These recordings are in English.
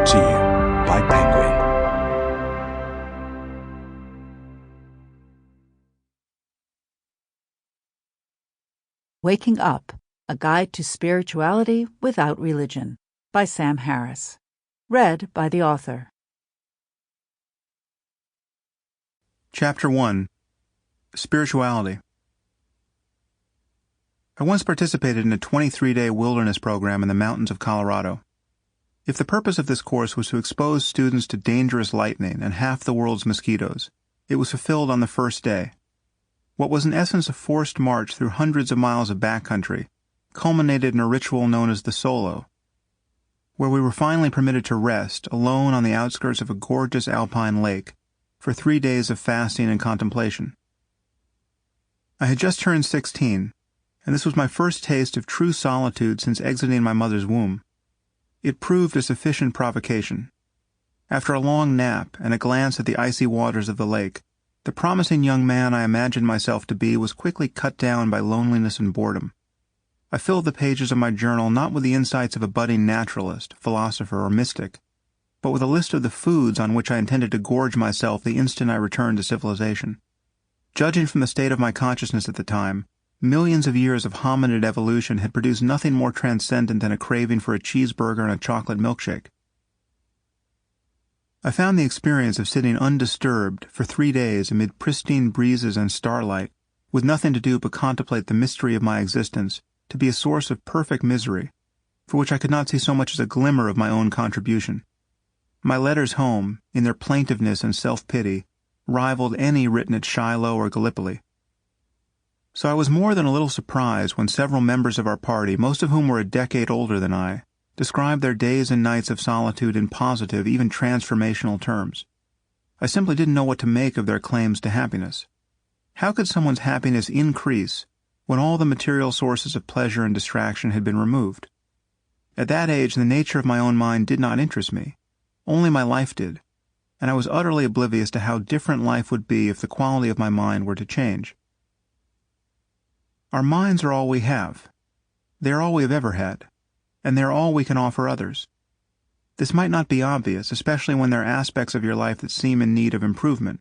Brought to you by Penguin. Waking Up, A Guide to Spirituality Without Religion by Sam Harris. Read by the author. Chapter 1. Spirituality. I once participated in a 23-day wilderness program in the mountains of Colorado. If the purpose of this course was to expose students to dangerous lightning and half the world's mosquitoes, it was fulfilled on the first day. What was in essence a forced march through hundreds of miles of backcountry culminated in a ritual known as the Solo, where we were finally permitted to rest alone on the outskirts of a gorgeous alpine lake for 3 days of fasting and contemplation. I had just turned 16, and this was my first taste of true solitude since exiting my mother's womb. It proved a sufficient provocation. After a long nap and a glance at the icy waters of the lake, the promising young man I imagined myself to be was quickly cut down by loneliness and boredom. I filled the pages of my journal not with the insights of a budding naturalist, philosopher, or mystic, but with a list of the foods on which I intended to gorge myself the instant I returned to civilization. Judging from the state of my consciousness at the time, millions of years of hominid evolution had produced nothing more transcendent than a craving for a cheeseburger and a chocolate milkshake. I found the experience of sitting undisturbed for 3 days amid pristine breezes and starlight, with nothing to do but contemplate the mystery of my existence, to be a source of perfect misery, for which I could not see so much as a glimmer of my own contribution. My letters home, in their plaintiveness and self-pity, rivaled any written at Shiloh or Gallipoli. So I was more than a little surprised when several members of our party, most of whom were a decade older than I, described their days and nights of solitude in positive, even transformational terms. I simply didn't know what to make of their claims to happiness. How could someone's happiness increase when all the material sources of pleasure and distraction had been removed? At that age, the nature of my own mind did not interest me. Only my life did, and I was utterly oblivious to how different life would be if the quality of my mind were to change. Our minds are all we have. They are all we have ever had, and they are all we can offer others. This might not be obvious, especially when there are aspects of your life that seem in need of improvement,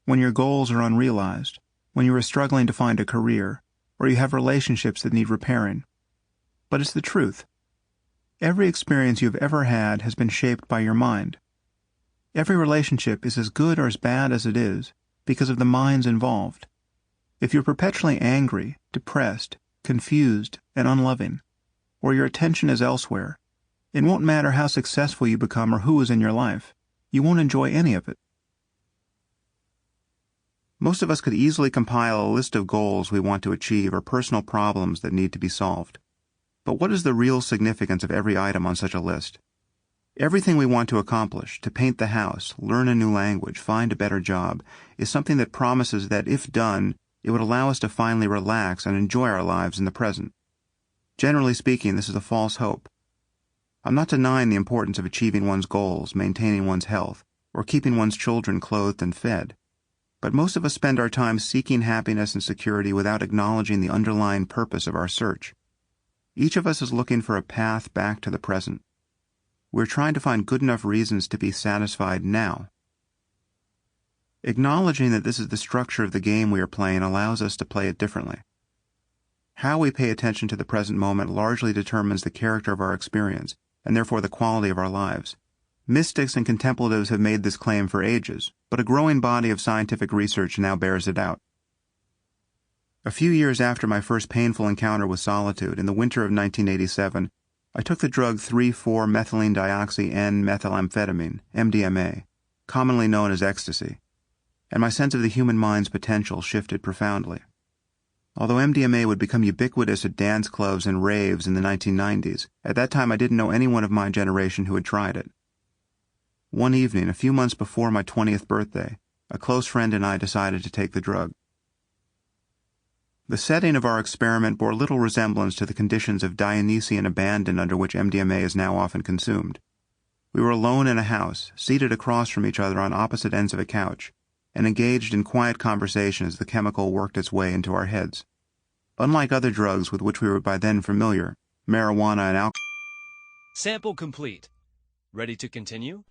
when your goals are unrealized, when you are struggling to find a career, or you have relationships that need repairing. But it's the truth. Every experience you have ever had has been shaped by your mind. Every relationship is as good or as bad as it is because of the minds involved. If you're perpetually angry, depressed, confused, and unloving, or your attention is elsewhere, it won't matter how successful you become or who is in your life. You won't enjoy any of it. Most of us could easily compile a list of goals we want to achieve or personal problems that need to be solved. But what is the real significance of every item on such a list? Everything we want to accomplish, to paint the house, learn a new language, find a better job, is something that promises that, if done, it would allow us to finally relax and enjoy our lives in the present. Generally speaking, this is a false hope. I'm not denying the importance of achieving one's goals, maintaining one's health, or keeping one's children clothed and fed. But most of us spend our time seeking happiness and security without acknowledging the underlying purpose of our search. Each of us is looking for a path back to the present. We're trying to find good enough reasons to be satisfied now. Acknowledging that this is the structure of the game we are playing allows us to play it differently. How we pay attention to the present moment largely determines the character of our experience, and therefore the quality of our lives. Mystics and contemplatives have made this claim for ages, but a growing body of scientific research now bears it out. A few years after my first painful encounter with solitude, in the winter of 1987, I took the drug 3,4-methylene-dioxy-N-methylamphetamine, MDMA, commonly known as ecstasy, and my sense of the human mind's potential shifted profoundly. Although MDMA would become ubiquitous at dance clubs and raves in the 1990s, at that time I didn't know anyone of my generation who had tried it. One evening, a few months before my 20th birthday, a close friend and I decided to take the drug. The setting of our experiment bore little resemblance to the conditions of Dionysian abandon under which MDMA is now often consumed. We were alone in a house, seated across from each other on opposite ends of a couch, and engaged in quiet conversation as the chemical worked its way into our heads. Unlike other drugs with which we were by then familiar, marijuana and alcohol. Sample complete. Ready to continue?